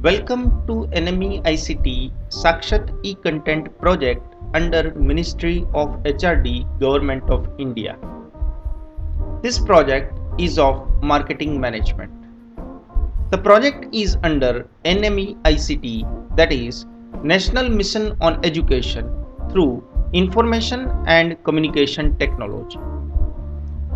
Welcome to NME ICT Sakshat e-content project under Ministry of HRD Government of India. This project is of marketing management. The project is under NME ICT, that is National Mission on Education through Information and Communication Technology.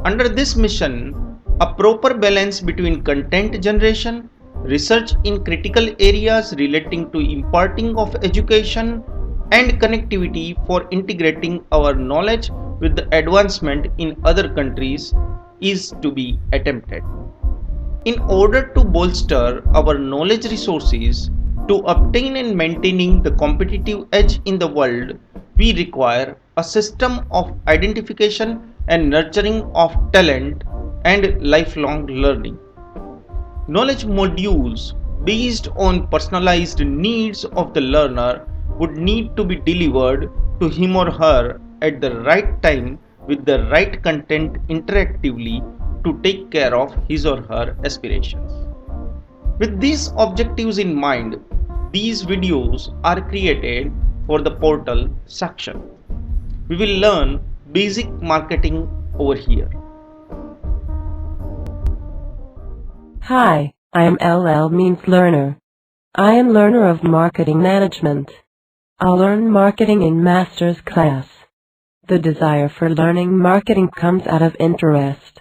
Under this mission, a proper balance between content generation, research in critical areas relating to imparting of education, and connectivity for integrating our knowledge with the advancement in other countries is to be attempted. In order to bolster our knowledge resources to obtain and maintaining the competitive edge in the world, we require a system of identification and nurturing of talent and lifelong learning. Knowledge modules based on personalized needs of the learner would need to be delivered to him or her at the right time with the right content interactively to take care of his or her aspirations. With these objectives in mind, these videos are created for the portal section. We will learn basic marketing over here. Hi, I am LL means learner. I am learner of marketing management. I'll learn marketing in master's class. The desire for learning marketing comes out of interest.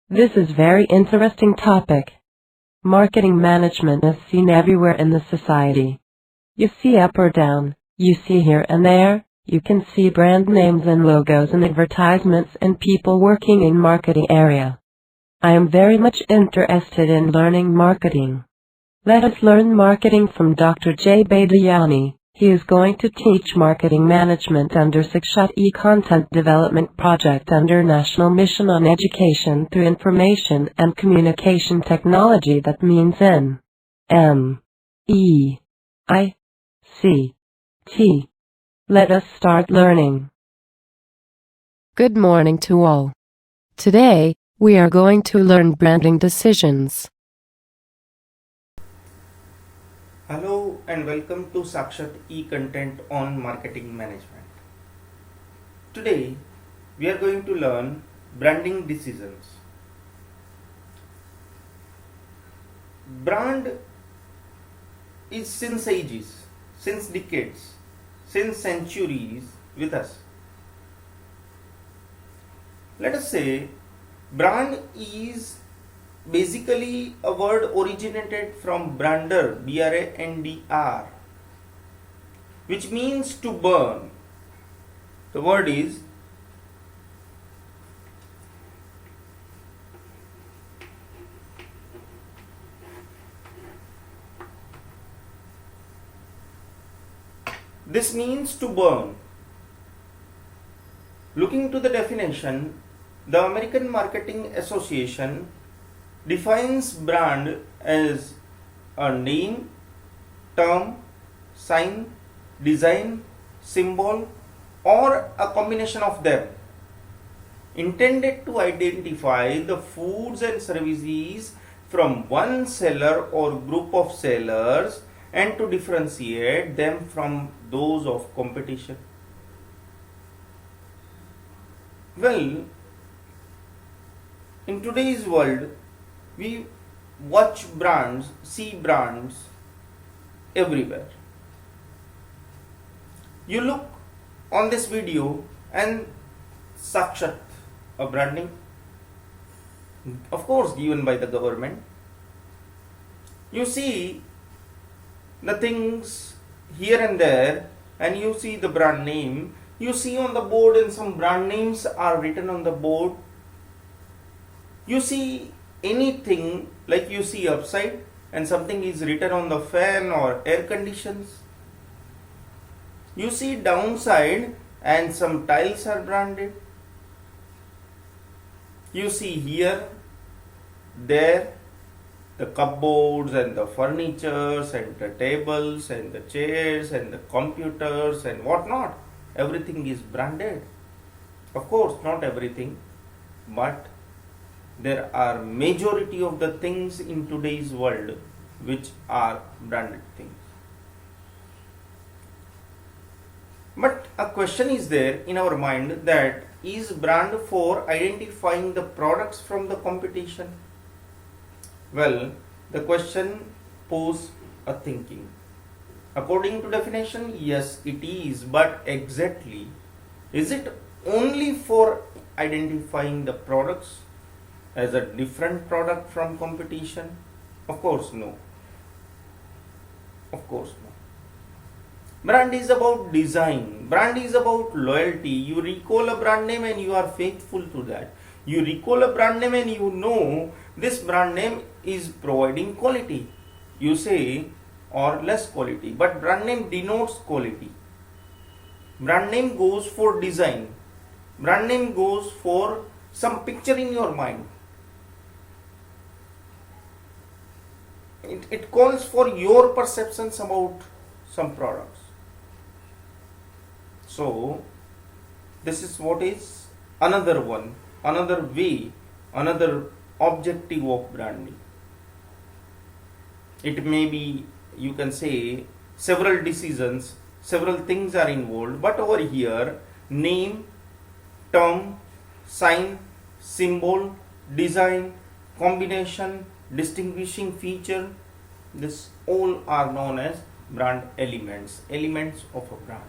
This is very interesting topic. Marketing management is seen everywhere in the society. You see up or down, you see here and there, you can see brand names and logos and advertisements and people working in marketing area. I am very much interested in learning marketing. Let us learn marketing from Dr. Badiyani. He is going to teach marketing management under Sakshat e-content development project under National Mission on Education through Information and Communication Technology, that means NMEICT. Let us start learning. Good morning to all. Today, we are going to learn branding decisions. Hello and welcome to Sakshat e-content on marketing management. Today we are going to learn branding decisions. Brand is since ages, since decades, since centuries with us. Let us say brand is basically a word originated from brander, B-R-A-N-D-R, which means to burn. The word is this means to burn. Looking to the definition, the American Marketing Association defines brand as a name, term, sign, design, symbol, or a combination of them, intended to identify the foods and services from one seller or group of sellers and to differentiate them from those of competition. Well, in today's world, we watch brands, see brands everywhere. You look on this video and Sakshat, a branding, of course given by the government. You see the things here and there and you see the brand name. You see on the board and some brand names are written on the board. You see anything like you see upside and something is written on the fan or air conditions. You see downside and some tiles are branded. You see here, there, the cupboards and the furnitures and the tables and the chairs and the computers and whatnot. Everything is branded. Of course, not everything, but there are majority of the things in today's world which are branded things. But a question is there in our mind, that is brand for identifying the products from the competition? Well, the question poses a thinking. According to definition, yes it is, but exactly, is it only for identifying the products as a different product from competition? Of course no. Of course no. Brand is about design. Brand is about loyalty. You recall a brand name and you are faithful to that. You recall a brand name and you know this brand name is providing quality. You say, or less quality, but brand name denotes quality. Brand name goes for design. Brand name goes for some picture in your mind. It calls for your perceptions about some products. So this is what is another one, another way, another objective of branding. It may be, you can say, several decisions, several things are involved, but over here, name, term, sign, symbol, design, combination, distinguishing feature, this all are known as brand elements, elements of a brand.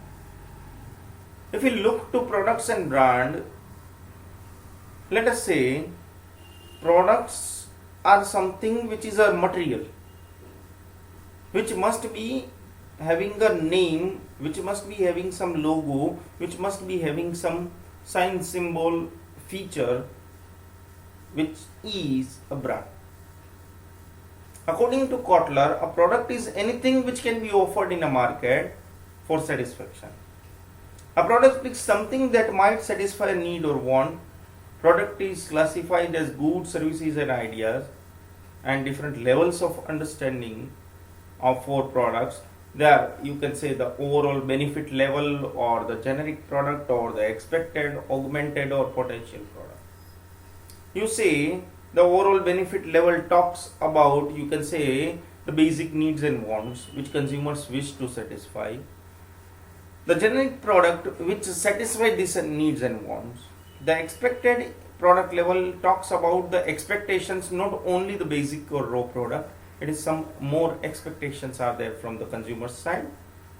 If we look to products and brand, let us say products are something which is a material, which must be having a name, which must be having some logo, which must be having some sign, symbol, feature, which is a brand. According to Kotler, a product is anything which can be offered in a market for satisfaction. A product is something that might satisfy a need or want. Product is classified as goods, services and ideas, and different levels of understanding of four products. There you can say the overall benefit level, or the generic product, or the expected, augmented or potential product. You say the overall benefit level talks about, you can say, the basic needs and wants which consumers wish to satisfy. The generic product which satisfies these needs and wants. The expected product level talks about the expectations, not only the basic or raw product. It is some more expectations are there from the consumer side.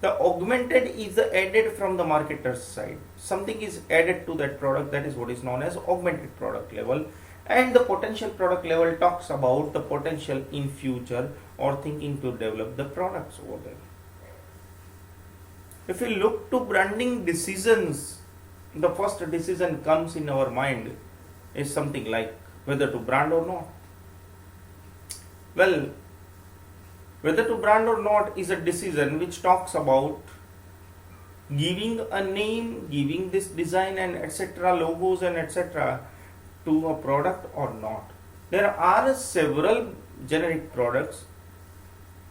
The augmented is the added from the marketer's side. Something is added to that product, that is what is known as augmented product level. And the potential product level talks about the potential in future or thinking to develop the products over there. If we look to branding decisions, the first decision comes in our mind is something like whether to brand or not. Well, whether to brand or not is a decision which talks about giving a name, giving this design and etc., logos and etc. to a product or not. There are several generic products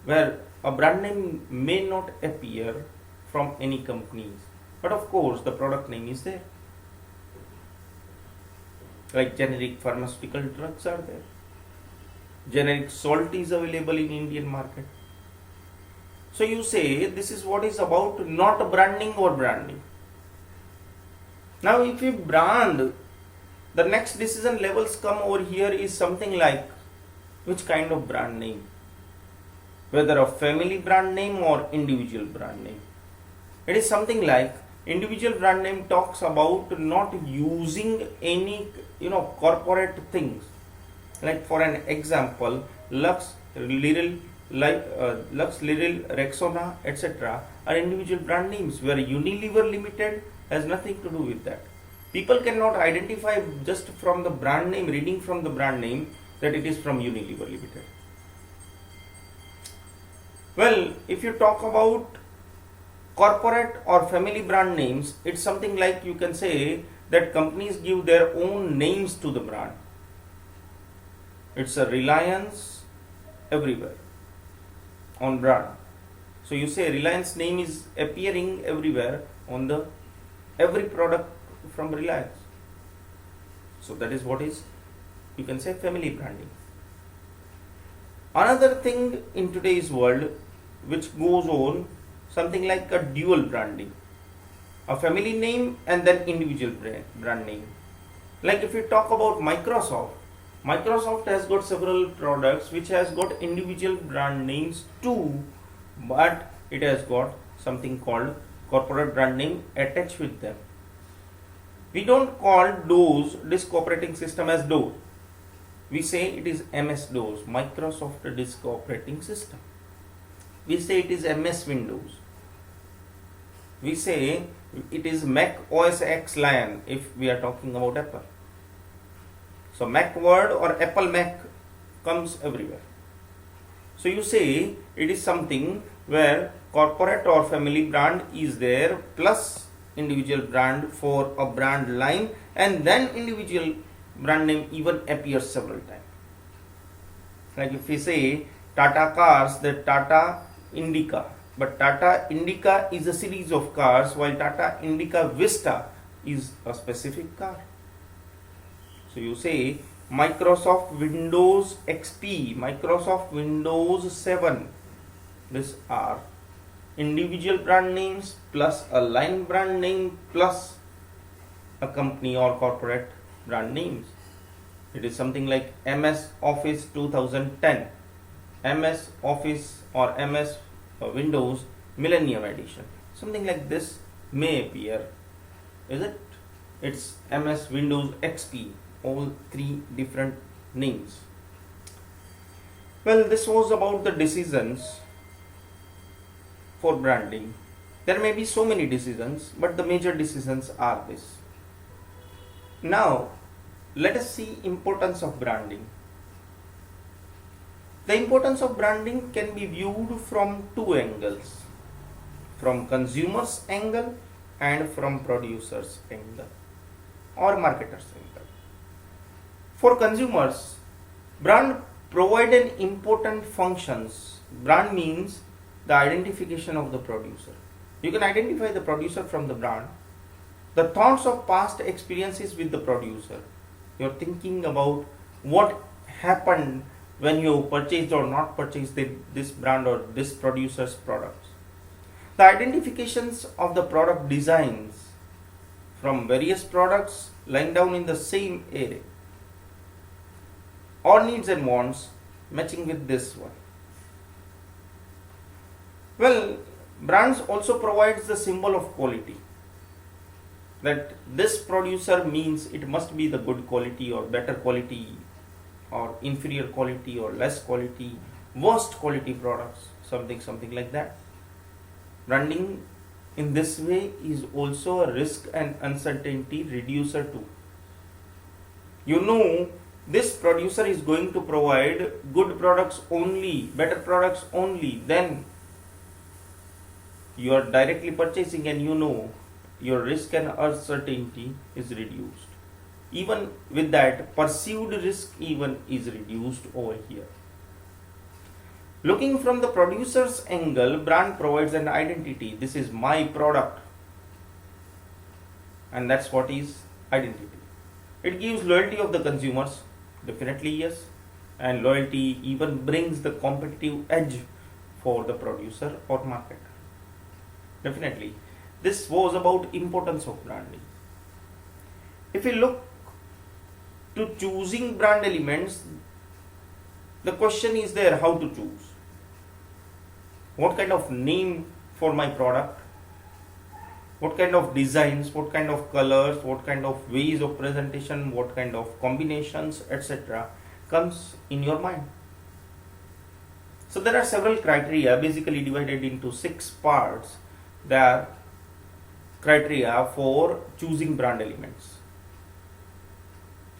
where a brand name may not appear from any companies, but of course the product name is there. Like generic pharmaceutical drugs are there. Generic salt is available in Indian market. So you say this is what is about not branding or branding. Now if you brand, the next decision levels come over here is something like which kind of brand name, whether a family brand name or individual brand name. It is something like individual brand name talks about not using any corporate things. Like for an example, Lux, Liril, Rexona, etc. are individual brand names, where Unilever Limited has nothing to do with that. People cannot identify just from the brand name, reading from the brand name, that it is from Unilever Limited. Well, if you talk about corporate or family brand names, it's something like you can say that companies give their own names to the brand. It's a reliance everywhere on brand. So you say Reliance name is appearing everywhere on the every product from Reliance. So that is what is, you can say, family branding. Another thing in today's world which goes on, something like a dual branding, a family name and then individual brand name. Like if you talk about Microsoft has got several products which has got individual brand names too, but it has got something called corporate brand name attached with them. We don't call DOS, disk operating system, as DOS. We say it is MS-DOS, Microsoft Disk Operating System. We say it is MS Windows. We say it is Mac OS X Lion if we are talking about Apple. So Mac Word or Apple Mac comes everywhere. So you say it is something where corporate or family brand is there plus individual brand for a brand line, and then individual brand name even appears several times. Like if we say Tata cars, the Tata Indica, but Tata Indica is a series of cars, while Tata Indica Vista is a specific car. So you say Microsoft Windows XP, Microsoft Windows 7. These are individual brand names plus a line brand name plus a company or corporate brand names. It is something like MS Office 2010, MS Office or MS Windows Millennium Edition. Something like this may appear, is it? It's MS Windows XP, all three different names. Well, this was about the decisions for branding. There may be so many decisions, but the major decisions are this. Now, let us see importance of branding. The importance of branding can be viewed from two angles, from consumer's angle and from producer's angle or marketer's angle. For consumers, brand provide an important functions. Brand means the identification of the producer. You can identify the producer from the brand. The thoughts of past experiences with the producer. You're thinking about what happened when you purchased or not purchased this brand or this producer's products. The identifications of the product designs from various products lying down in the same area, or needs and wants matching with this one. Well, brands also provides the symbol of quality, that this producer means it must be the good quality or better quality or inferior quality or less quality, worst quality products, something like that. Branding in this way is also a risk and uncertainty reducer too. You know this producer is going to provide good products only, better products only, then you are directly purchasing and you know your risk and uncertainty is reduced. Even with that, perceived risk even is reduced over here. Looking from the producer's angle, brand provides an identity. This is my product, and that's what is identity. It gives loyalty of the consumers, definitely yes, and loyalty even brings the competitive edge for the producer or marketer. Definitely, this was about importance of branding. If we look to choosing brand elements, the question is there, how to choose? What kind of name for my product? What kind of designs, what kind of colors, what kind of ways of presentation, what kind of combinations, etc. comes in your mind. So there are several criteria, basically divided into 6 parts. There are criteria for choosing brand elements.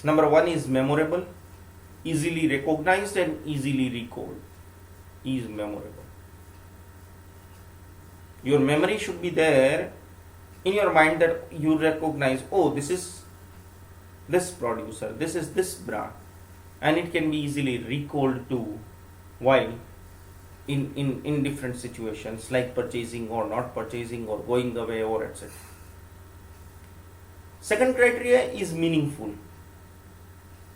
Number 1 is memorable, easily recognized and easily recalled. Is memorable. Your memory should be there in your mind that you recognize, oh, this is this producer, this is this brand, and it can be easily recalled too while in different situations like purchasing or not purchasing or going away or etc. Second criteria is meaningful.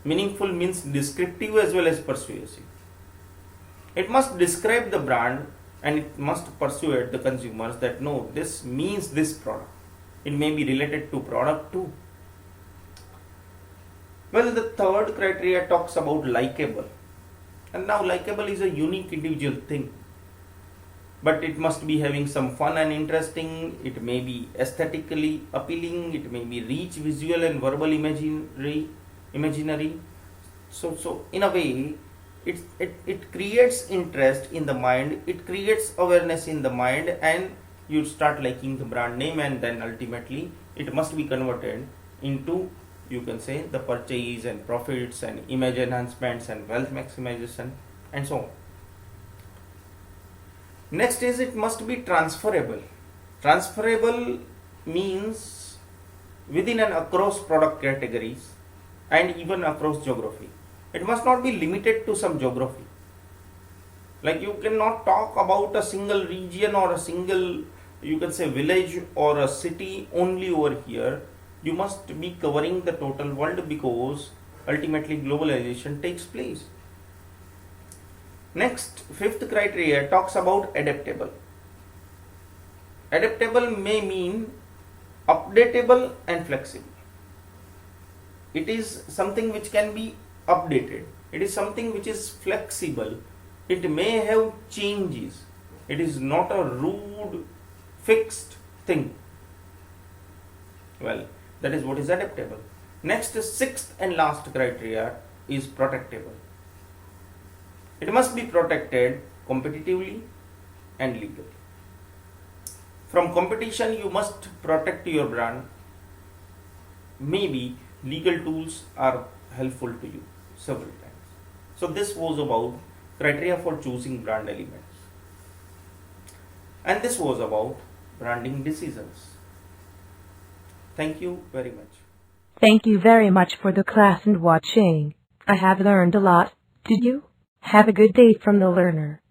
Meaningful means descriptive as well as persuasive. It must describe the brand and it must persuade the consumers that no, this means this product. It may be related to product too. Well, the third criteria talks about likable. And now likable is a unique individual thing. But it must be having some fun and interesting. It may be aesthetically appealing. It may be rich visual and verbal imaginary. So in a way, it creates interest in the mind. It creates awareness in the mind, and you start liking the brand name, and then ultimately it must be converted into, you can say, the purchase and profits and image enhancements and wealth maximization and so on. Next is it must be transferable. Transferable means within and across product categories and even across geography. It must not be limited to some geography. Like you cannot talk about a single region or a single, you can say, village or a city only over here. You must be covering the total world because ultimately globalization takes place. Next, fifth criteria talks about adaptable. Adaptable may mean updatable and flexible. It is something which can be updated. It is something which is flexible. It may have changes. It is not a rude, fixed thing. Well, that is what is adaptable. Next, sixth and last criteria is protectable. It must be protected competitively and legally. From competition, you must protect your brand. Maybe legal tools are helpful to you several times. So this was about criteria for choosing brand elements. And this was about branding decisions. Thank you very much. Thank you very much for the class and watching. I have learned a lot. Did you? Have a good day from the learner.